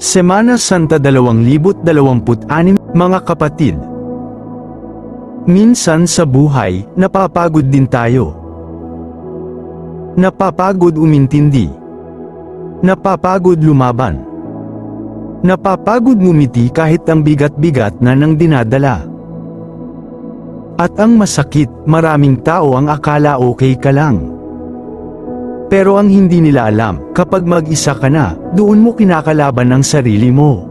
Semana Santa 2026. Mga kapatid, minsan sa buhay, napapagod din tayo. Napapagod umintindi. Napapagod lumaban. Napapagod ngumiti kahit ang bigat-bigat na nang dinadala. At ang masakit, maraming tao ang akala okay ka lang. Pero ang hindi nila alam, kapag mag-isa ka na, doon mo kinakalaban ang sarili mo.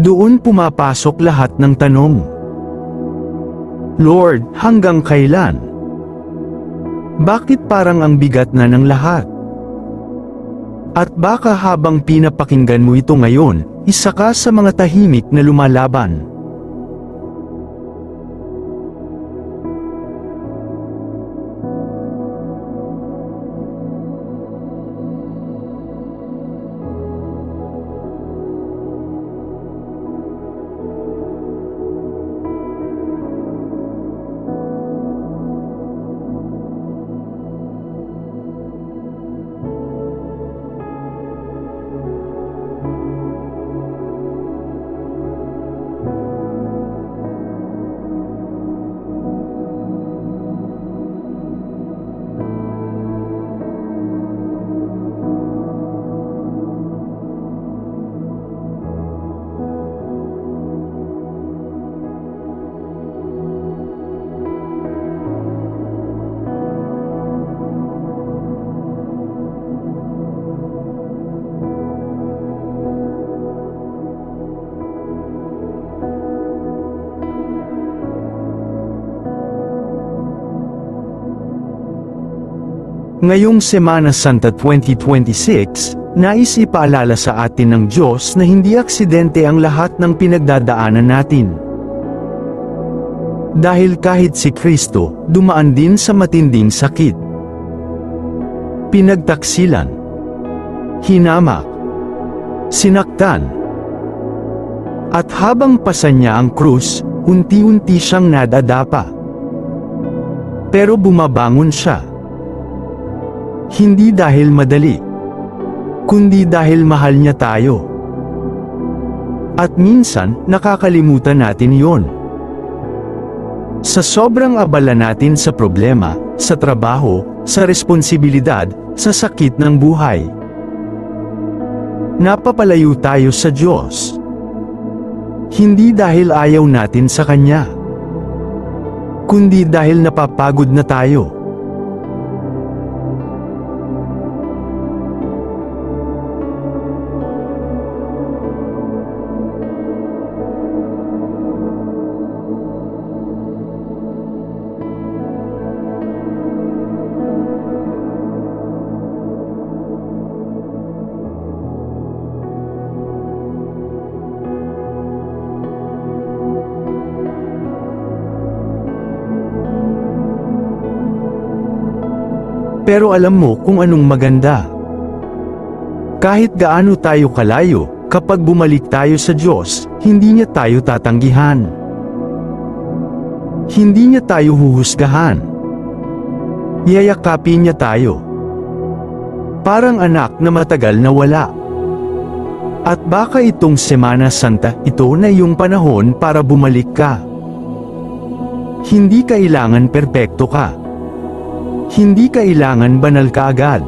Doon pumapasok lahat ng tanong. Lord, hanggang kailan? Bakit parang ang bigat na ng lahat? At baka habang pinapakinggan mo ito ngayon, isa ka sa mga tahimik na lumalaban. Ngayong Semana Santa 2026, nais ipaalala sa atin ng Diyos na hindi aksidente ang lahat ng pinagdadaanan natin. Dahil kahit si Kristo, dumaan din sa matinding sakit. Pinagtaksilan, hinamak, sinaktan. At habang pasan niya ang krus, unti-unti siyang nadadapa. Pero bumabangon siya. Hindi dahil madali, kundi dahil mahal niya tayo. At minsan, nakakalimutan natin yon. Sa sobrang abala natin sa problema, sa trabaho, sa responsibilidad, sa sakit ng buhay, napapalayo tayo sa Diyos. Hindi dahil ayaw natin sa Kanya, kundi dahil napapagod na tayo. Pero alam mo kung anong maganda. Kahit gaano tayo kalayo, kapag bumalik tayo sa Diyos, hindi niya tayo tatanggihan. Hindi niya tayo huhusgahan. Yayakapin niya tayo. Parang anak na matagal na wala. At baka itong Semana Santa, ito na yung panahon para bumalik ka. Hindi kailangan perpekto ka. Hindi kailangan banal ka agad.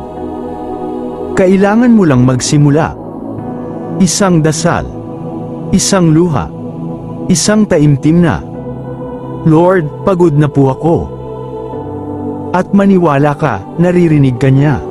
Kailangan mo lang magsimula. Isang dasal. Isang luha. Isang taimtim na, Lord, pagod na po ako. At maniwala ka, naririnig ka niya.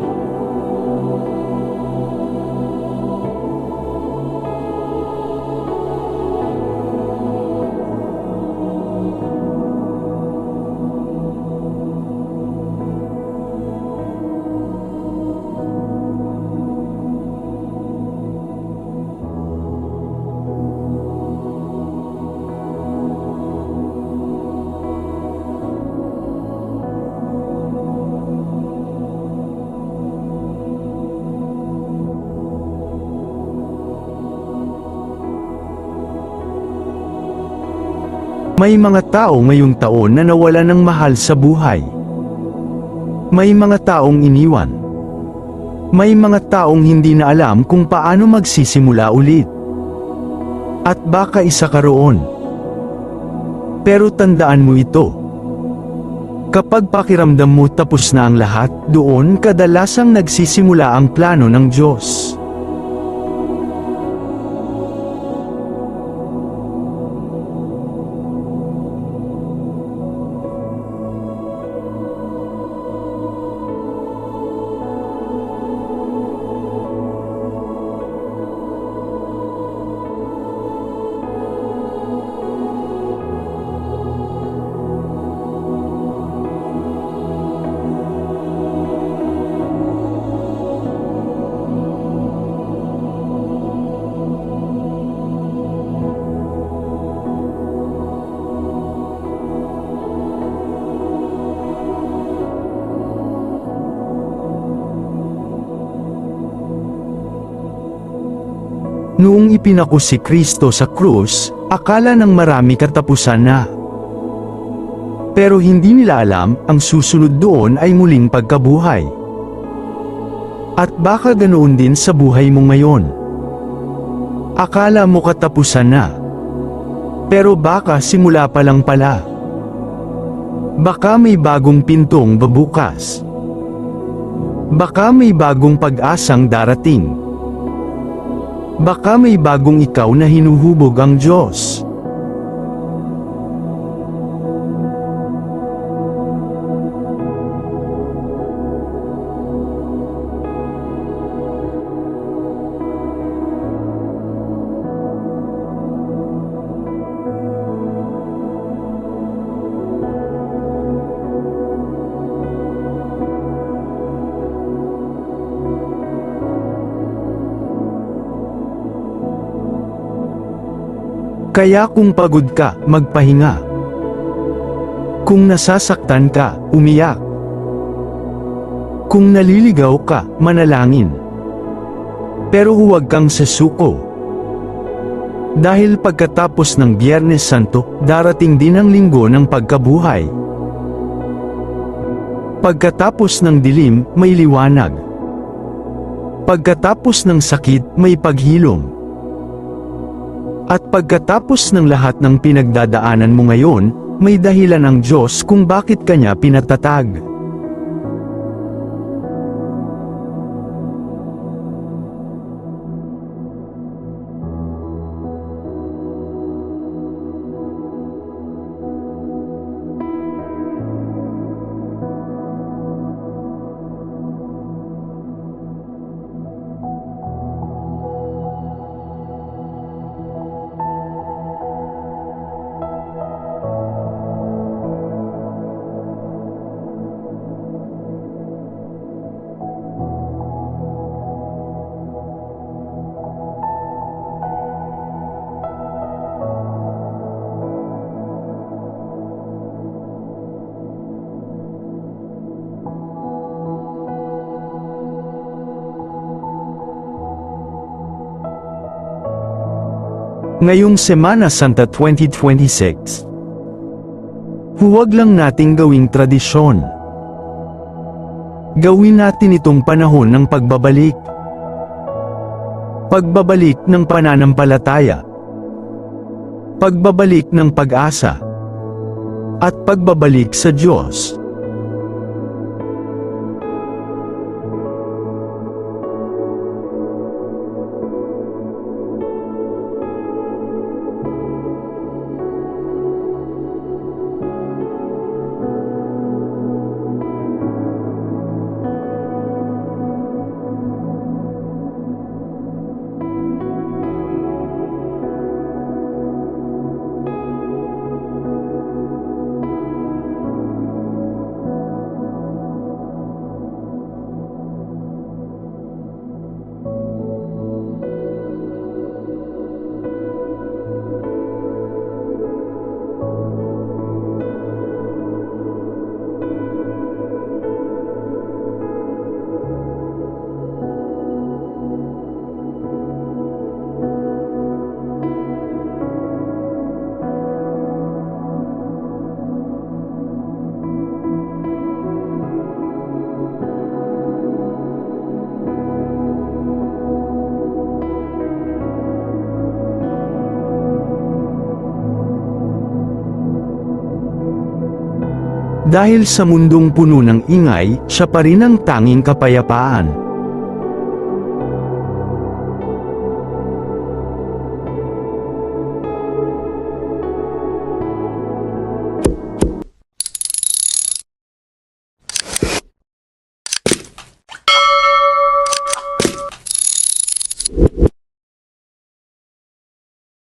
May mga tao ngayong taon na nawala ng mahal sa buhay. May mga taong iniwan. May mga taong hindi na alam kung paano magsisimula ulit. At baka isa ka roon. Pero tandaan mo ito. Kapag pakiramdam mo tapos na ang lahat, doon kadalasang nagsisimula ang plano ng Diyos. Noong ipinako si Kristo sa krus, akala ng marami katapusan na. Pero hindi nila alam, ang susunod doon ay muling pagkabuhay. At baka ganoon din sa buhay mo ngayon. Akala mo katapusan na. Pero baka simula pa lang pala. Baka may bagong pintong babukas. Baka may bagong pag-asang darating. Baka may bagong ikaw na hinuhubog ang Diyos. Kaya kung pagod ka, magpahinga. Kung nasasaktan ka, umiyak. Kung naliligaw ka, manalangin. Pero huwag kang sasuko. Dahil pagkatapos ng Biyernes Santo, darating din ang linggo ng pagkabuhay. Pagkatapos ng dilim, may liwanag. Pagkatapos ng sakit, may paghilom. At pagkatapos ng lahat ng pinagdadaanan mo ngayon, may dahilan ang Diyos kung bakit Kanya pinatatag. Ngayong Semana Santa 2026, huwag lang nating gawing tradisyon. Gawin natin itong panahon ng pagbabalik. Pagbabalik ng pananampalataya. Pagbabalik ng pag-asa. At pagbabalik sa Diyos. Dahil sa mundong puno ng ingay, siya pa rin ang tanging kapayapaan.